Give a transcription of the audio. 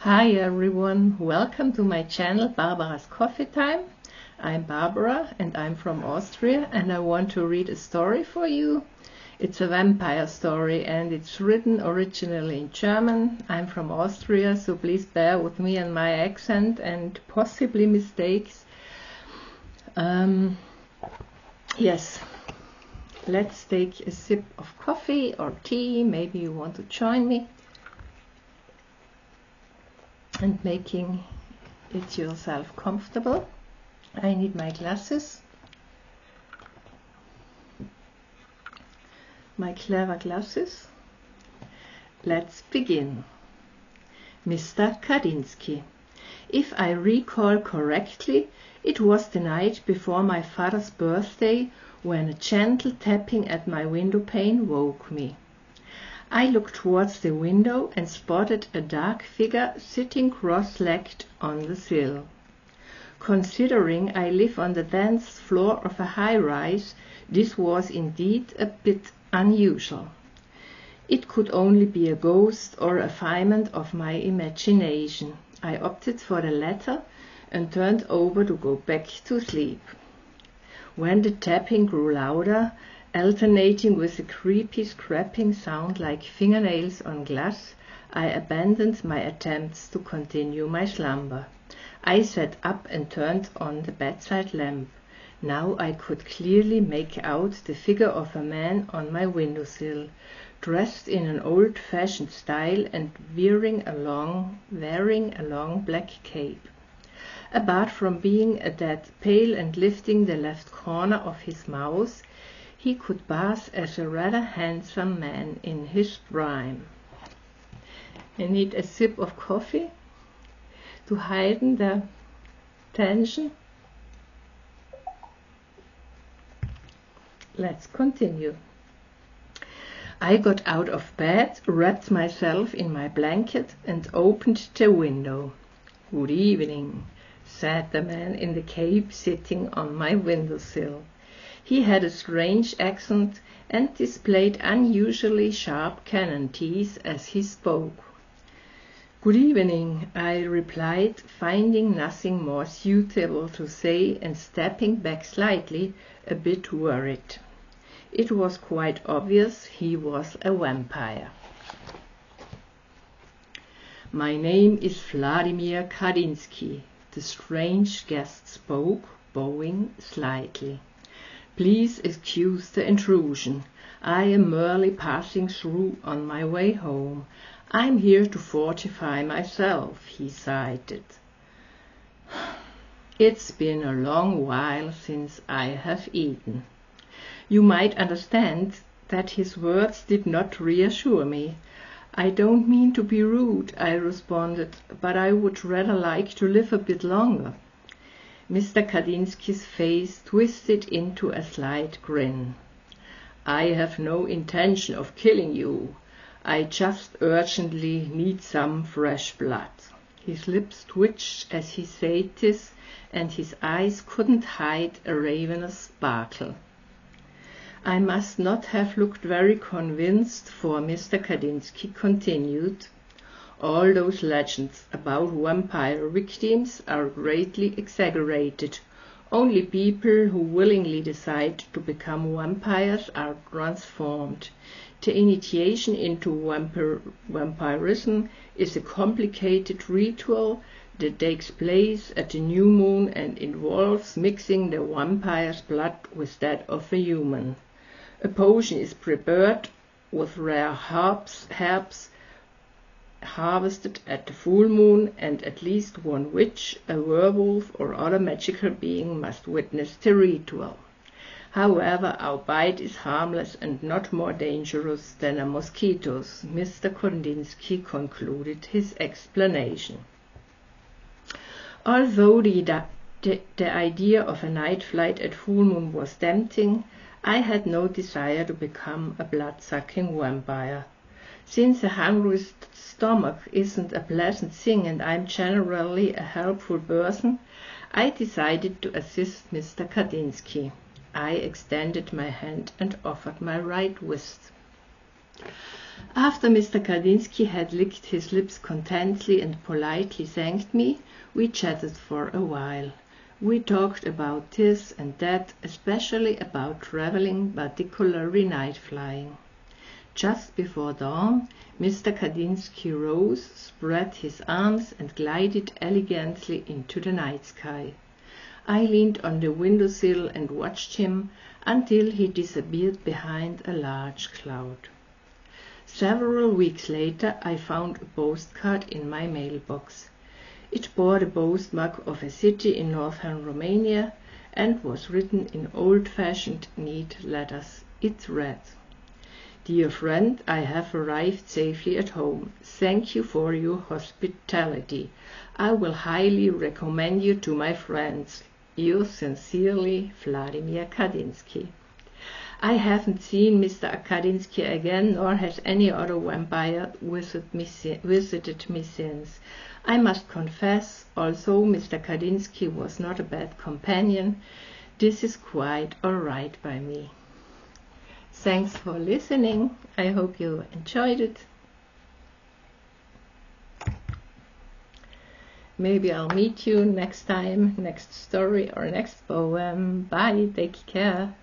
Hi everyone, welcome to my channel Barbara's Coffee Time. I'm Barbara and I'm from Austria and I want to read a story for you. It's a vampire story and it's written originally in German. I'm from Austria, so please bear with me and my accent and possibly mistakes. Yes, let's take a sip of coffee or tea. Maybe you want to join me. And making it yourself comfortable. I need my glasses, my clever glasses. Let's begin. Mr. Kadinski. If I recall correctly, it was the night before my father's birthday when a gentle tapping at my window pane woke me. I looked towards the window and spotted a dark figure sitting cross-legged on the sill. Considering I live on the dance floor of a high-rise, this was indeed a bit unusual. It could only be a ghost or a figment of my imagination. I opted for the latter and turned over to go back to sleep. When the tapping grew louder, alternating with a creepy scraping sound like fingernails on glass, I abandoned my attempts to continue my slumber. I sat up and turned on the bedside lamp. Now I could clearly make out the figure of a man on my windowsill, dressed in an old-fashioned style and wearing a long black cape. Apart from being a tad pale and lifting the left corner of his mouth, he could pass as a rather handsome man in his prime. I need a sip of coffee to heighten the tension. Let's continue. I got out of bed, wrapped myself in my blanket and opened the window. "Good evening," said the man in the cape sitting on my windowsill. He had a strange accent and displayed unusually sharp cannon teeth as he spoke. "Good evening," I replied, finding nothing more suitable to say and stepping back slightly, a bit worried. It was quite obvious he was a vampire. "My name is Vladimir Kadinski," the strange guest spoke, bowing slightly. "Please excuse the intrusion. I am merely passing through on my way home. I'm here to fortify myself," he sighed. "It's been a long while since I have eaten." You might understand that his words did not reassure me. "I don't mean to be rude," I responded, "but I would rather like to live a bit longer." Mr. Kadinski's face twisted into a slight grin. "I have no intention of killing you. I just urgently need some fresh blood." His lips twitched as he said this, and his eyes couldn't hide a ravenous sparkle. I must not have looked very convinced, for Mr. Kadinski continued, "All those legends about vampire victims are greatly exaggerated. Only people who willingly decide to become vampires are transformed. The initiation into vampirism is a complicated ritual that takes place at the new moon and involves mixing the vampire's blood with that of a human. A potion is prepared with rare herbs harvested at the full moon, and at least one witch, a werewolf, or other magical being must witness the ritual. However, our bite is harmless and not more dangerous than a mosquito's," Mr. Kadinski concluded his explanation. Although the idea of a night flight at full moon was tempting, I had no desire to become a blood-sucking vampire. Since a hungry stomach isn't a pleasant thing and I'm generally a helpful person, I decided to assist Mr. Kadinski. I extended my hand and offered my right wrist. After Mr. Kadinski had licked his lips contentedly and politely thanked me, we chatted for a while. We talked about this and that, especially about traveling, particularly night flying. Just before dawn, Mr. Kadinski rose, spread his arms, and glided elegantly into the night sky. I leaned on the windowsill and watched him until he disappeared behind a large cloud. Several weeks later, I found a postcard in my mailbox. It bore the postmark of a city in northern Romania and was written in old-fashioned, neat letters. It read, "Dear friend, I have arrived safely at home. Thank you for your hospitality. I will highly recommend you to my friends. Yours sincerely, Vladimir Kadinski." I haven't seen Mr. Kadinski again, nor has any other vampire visited me since. I must confess, although Mr. Kadinski was not a bad companion, this is quite all right by me. Thanks for listening. I hope you enjoyed it. Maybe I'll meet you next time, next story or next poem. Bye, take care.